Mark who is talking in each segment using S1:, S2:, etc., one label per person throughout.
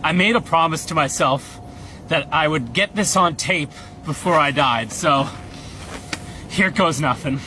S1: I made a promise to myself that I would get this on tape before I died, so here goes nothing.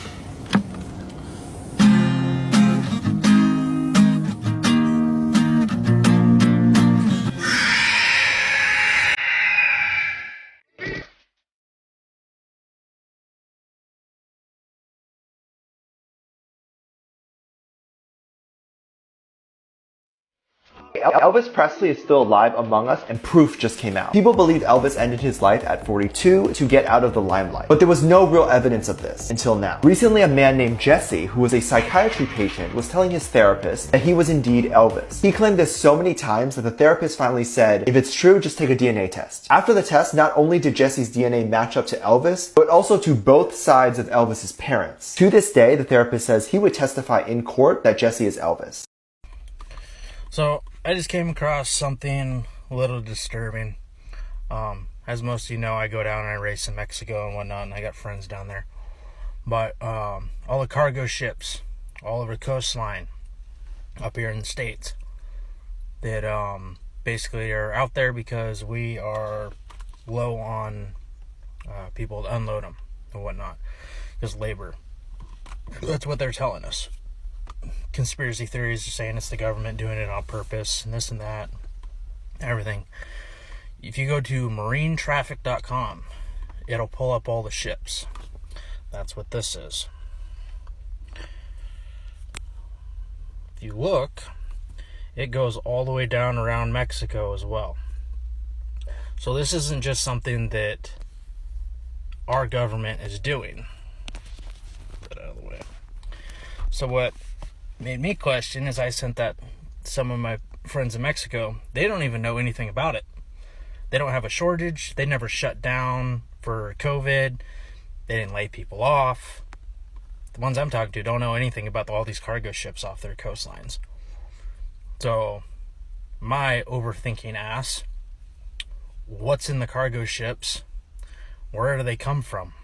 S2: Elvis Presley is still alive among us, and proof just came out. People believe Elvis ended his life at 42 to get out of the limelight, but there was no real evidence of this until now. Recently, a man named Jesse, who was a psychiatry patient, was telling his therapist that he was indeed Elvis. He claimed this so many times that the therapist finally said, if it's true, just take a DNA test. After the test, not only did Jesse's DNA match up to Elvis, but also to both sides of Elvis's parents. To this day, the therapist says he would testify in court that Jesse is Elvis.
S3: So, I just came across something a little disturbing. As most of you know, I go down and I race in Mexico and whatnot, and I got friends down there. But all the cargo ships all over the coastline up here in the States that basically are out there because we are low on people to unload them and whatnot. Because labor. That's what they're telling us. Conspiracy theories are saying it's the government doing it on purpose and this and that, everything. If you go to marinetraffic.com, it'll pull up all the ships. That's what this is. If you look, it goes all the way down around Mexico as well. So this isn't just something that our government is doing. Put that out of the way. So what made me question is I sent that some of my friends in Mexico, they don't even know anything about it. They don't have a shortage. They never shut down for COVID. They didn't lay people off. The ones I'm talking to don't know anything about all these cargo ships off their coastlines. So my overthinking ass, what's in the cargo ships? Where do they come from?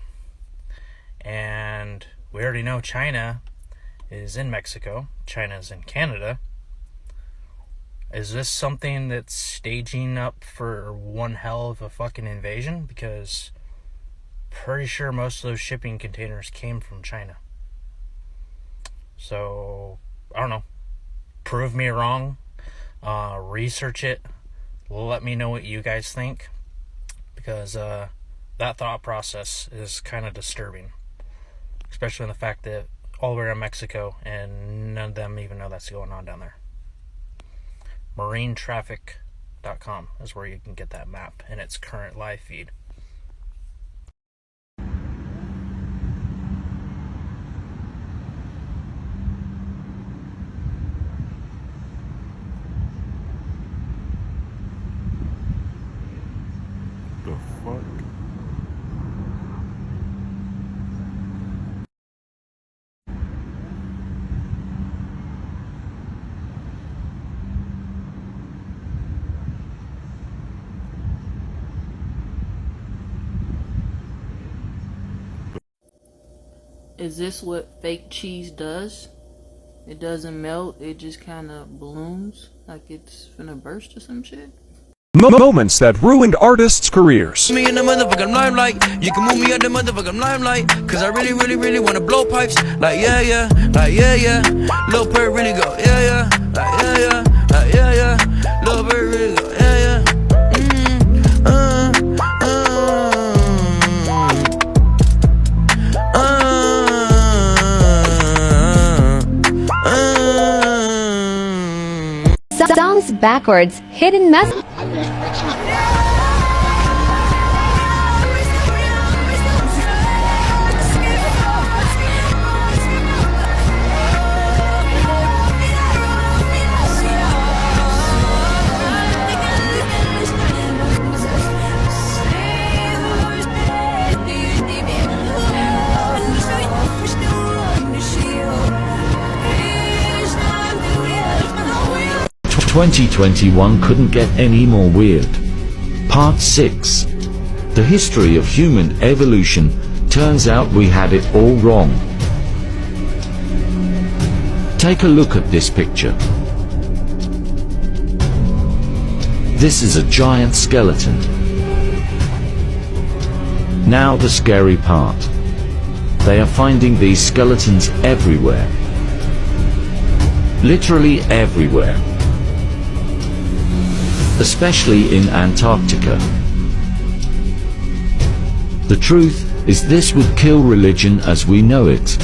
S3: And we already know China is in Mexico. China's in Canada. Is this something that's staging up for one hell of a fucking invasion? Because pretty sure most of those shipping containers came from China. So, I don't know. Prove me wrong. Research it. Let me know what you guys think. Because that thought process is kind of disturbing. Especially in the fact that all the way around Mexico, and none of them even know that's going on down there. Marinetraffic.com is where you can get that map in its current live feed.
S4: The fuck?
S5: Is this what fake cheese does? It doesn't melt, it just kind of balloons like it's finna burst or some shit?
S6: Moments that ruined artists' careers.
S7: Me in the motherfucking limelight. You can move me out the motherfucking limelight. Cause I really, really, really wanna blow pipes. Like yeah, yeah, like yeah, yeah. Lil' Bird really go, yeah, yeah. Like yeah, yeah, like yeah, yeah. Lil' Bird really go, yeah, yeah.
S8: Songs backwards, hidden message.
S9: "2021 couldn't get any more weird." Part 6. The history of human evolution. Turns out we had it all wrong. Take a look at this picture. This is a giant skeleton. Now the scary part. They are finding these skeletons everywhere. Literally everywhere. Especially in Antarctica. The truth is this would kill religion as we know it.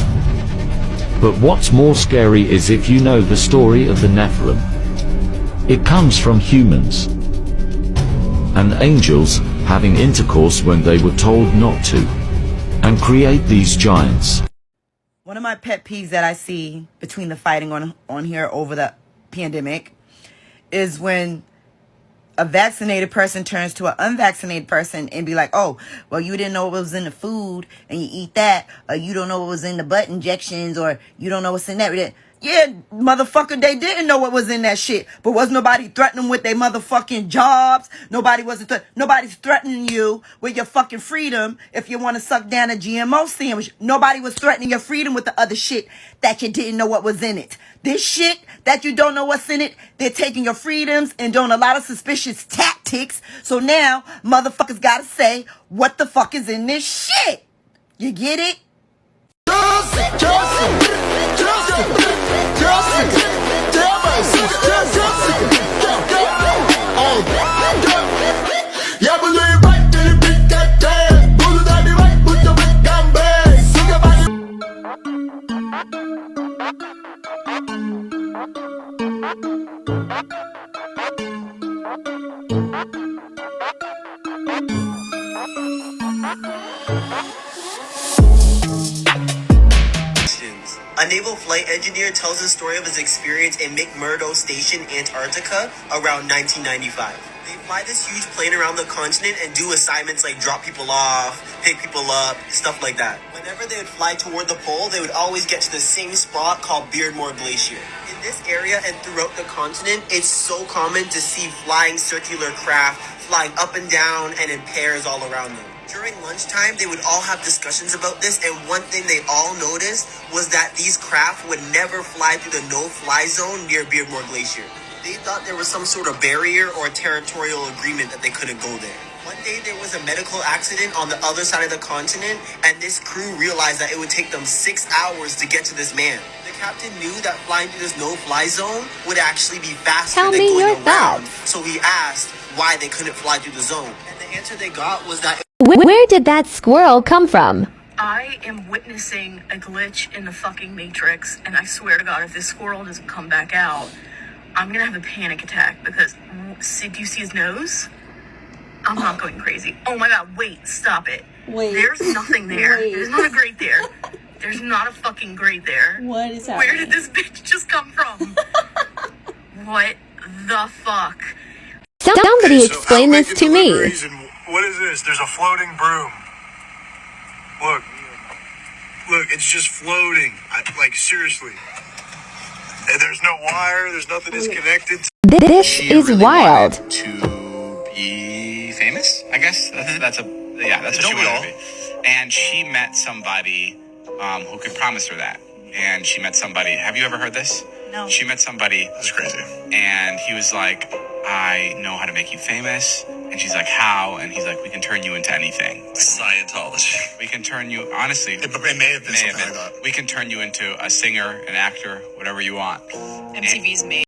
S9: But what's more scary is if you know the story of the Nephilim. It comes from humans and angels having intercourse when they were told not to, and create these giants.
S4: One of my pet peeves that I see between the fighting on here over the pandemic is when a vaccinated person turns to an unvaccinated person and be like, oh, well, you didn't know what was in the food and you eat that, or you don't know what was in the butt injections, or you don't know what's in that. Yeah, motherfucker, they didn't know what was in that shit. But was nobody threatening them with their motherfucking jobs? Nobody's threatening you with your fucking freedom if you want to suck down a GMO sandwich. Nobody was threatening your freedom with the other shit that you didn't know what was in it. This shit that you don't know what's in it, they're taking your freedoms and doing a lot of suspicious tactics. So now motherfuckers gotta say, what the fuck is in this shit? You get it?
S2: A naval flight engineer tells the story of his experience in McMurdo Station, Antarctica, around 1995. They fly this huge plane around the continent and do assignments like drop people off, pick people up, stuff like that. Whenever they would fly toward the pole, they would always get to the same spot called Beardmore Glacier. In this area and throughout the continent, it's so common to see flying circular craft flying up and down and in pairs all around them. During lunchtime, they would all have discussions about this, and one thing they all noticed was that these craft would never fly through the no-fly zone near Beardmore Glacier. They thought there was some sort of barrier or territorial agreement that they couldn't go there. One day, there was a medical accident on the other side of the continent, and this crew realized that it would take them 6 hours to get to this man. The captain knew that flying through this no-fly zone would actually be faster than going around, so he asked why they couldn't fly through the zone. And the answer they got was that
S8: Where did that squirrel come from?
S10: I am witnessing a glitch in the fucking Matrix, and I swear to God, if this squirrel doesn't come back out, I'm gonna have a panic attack because, do you see his nose? I'm not going crazy. Oh my God, wait, stop it.
S11: Wait.
S10: There's nothing there.
S11: Wait.
S10: There's not a grate there. There's not a fucking grate there.
S11: What is happening?
S10: Where did this bitch just come from? What the fuck?
S8: Somebody explain this to me.
S12: What is this? There's a floating broom. Look, it's just floating. Like, seriously. And there's no wire, there's nothing disconnected.
S8: This is wild.
S13: To be famous, I guess. That's what she wanted to be. And she met somebody who could promise her that. And she met somebody. Have you ever heard this?
S11: No.
S13: She met somebody.
S12: That's crazy.
S13: And he was like, I know how to make you famous. And she's like, how? And he's like, we can turn you into anything.
S12: Scientology.
S13: We can turn you, honestly.
S12: It may have been something like that.
S13: We can turn you into a singer, an actor, whatever you want.
S10: MTV's made.